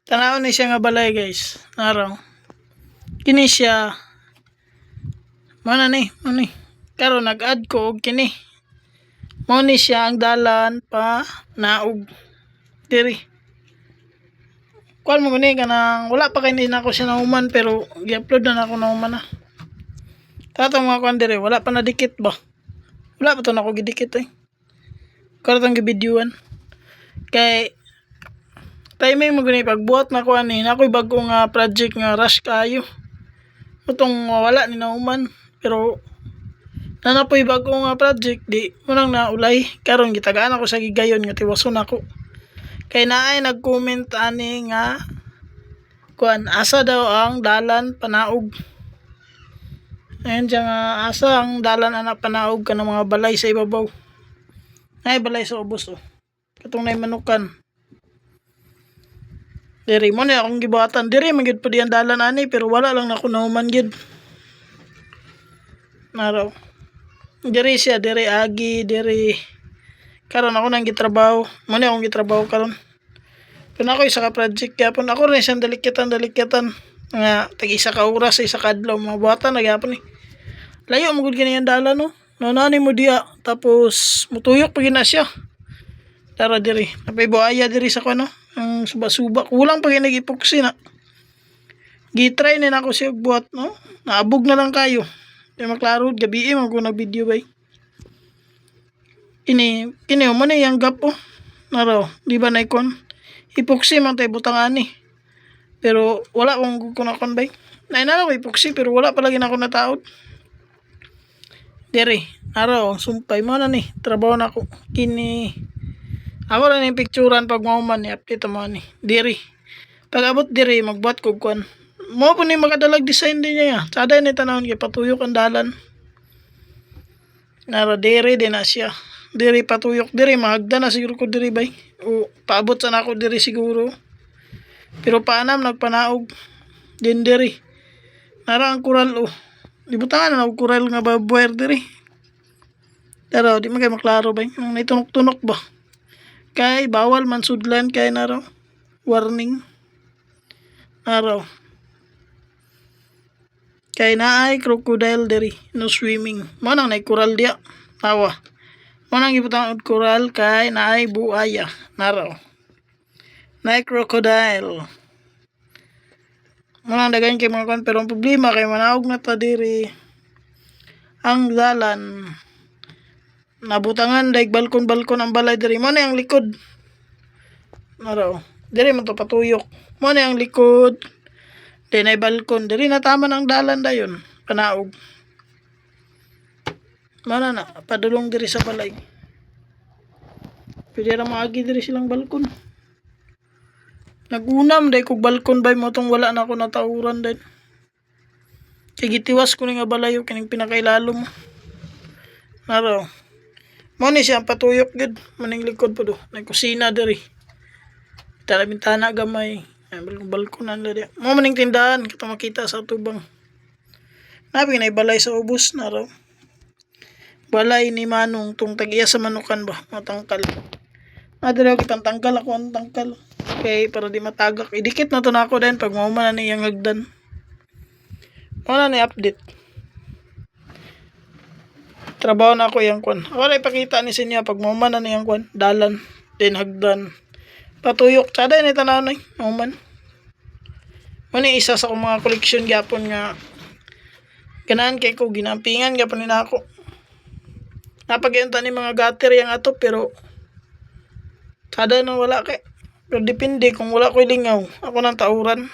Tanaw ni siya nga balay guys. Naraw. Kini siya. Mana ni. Karon nag-add ko og kini. Mao ni siya ang dalan pa naog diri. Kuan mo gani kanang wala pa kay ni nako siya nahuman pero gi-upload na nako nahuman na. Katong mga kuan diri wala pa na dikit ba. Wala pa to nako gidikit eh. Karon gi-videoan. Kay timing mo gani pagbuhat na kuan ni nakoy bago nga project nga rush kayo. Utong wala ni nahuman pero nanapoy bago nga project di mo nang naulay karon gitagaan ako sa gigayon nga tiwason ako kay naay nag-comment ani nga kuan asa daw ang dalan panaog ayan diya nga asa ang dalan anak panaog kanang mga balay sa ibabaw ay balay sa ubos katong nay manukan diri mo na akong gibuhatan diri magid pa diyan dalan ani pero wala lang nako nahuman gid naraw diri siya diri agi diri karon ako nang gitrabaho mo ni akong gitrabaho karon kun ako isa ka project gyapon ako rin siyang dalikatan nga tag isa ka oras sa isa ka adlaw mabuhatan na gyapon ni layo mo gud kini ang dalan no nanani mo diha tapos mutuyok pa gina siya tara diri napay buaya diri sa kuno ang suba-suba kulang pa gina gipoksi na gitry ni nako siya buhat no naabog na lang kayo. Kaya maklaro, gabi mo kung nag-video ba Kini mo na yung gap Naraw, di ba na ikon? Epoxy man tayo butangan pero wala akong kunakon ba nainala ko epoxy pero wala palagi na ako nataod. Dere, naraw, sumpay mo na ni. Trabaho na ako. Kini, ako na yung picturean pag mauman ni update mo ni. Dere, pag abot dere, magbuhat ko kuan. Mo po ni makadalag design din niya. Sada ni tanawon kay patuyok ang dalan. Nara diri din na siya. Diri patuyok diri mahagda na siguro ko diri bay. O paabot sa nako diri siguro. Pero paanam nagpanaog din diri. Nara ang kural Dibutangan na og kural nga babuwer diri. Pero di man kay maklaro bay. Ang naitunok-tunok ba. Kay bawal man sudlan kay naraw. Warning. Naraw. Kay naay crocodile diri no swimming mo nang nay coral dia tawa mo nang gibutang og coral kay naay buaya naraw naay crocodile mo nang dagan kay mga kon pero ang problema kay manaog na ta diri ang dalan nabutangan daig balkon ang balay diri mo na ang likod naraw diri man to patuyok mo na ang likod dinay balkon diri nataman ang dalan dayon panaog mana na padulong diri sa balay pwede ra maagi diri silang balkon nagunam day kog balkon bay mo tong wala na ako natauran din kay gitiwas ko ni nga balayo kining pinakailalom naraw mo ni siya patuyok gid maning likod po do nay kusina diri tara bintana gamay balkonan la dia mo maning tindahan kita makita sa tubang nabi na balay sa ubos na raw balay ni Manong tung tagiya sa manukan ba matangkal adra kitang tangkal ako ang tangkal kay para di matagak idikit na to na ako din pag mauman na niyang hagdan wala na update trabaho na ako yang kwan wala ipakita ni sinya pag mauman na niyang kwan dalan din hagdan patuyok sada ni tanaw na mauman muna isa sa akong mga koleksyon gyapon nga ganahan kay ko ginampingan gyapon ni nako napagayunta ni mga gutter yang ato pero sada na wala kay pero depende kung wala ko'y lingaw ako nang tauran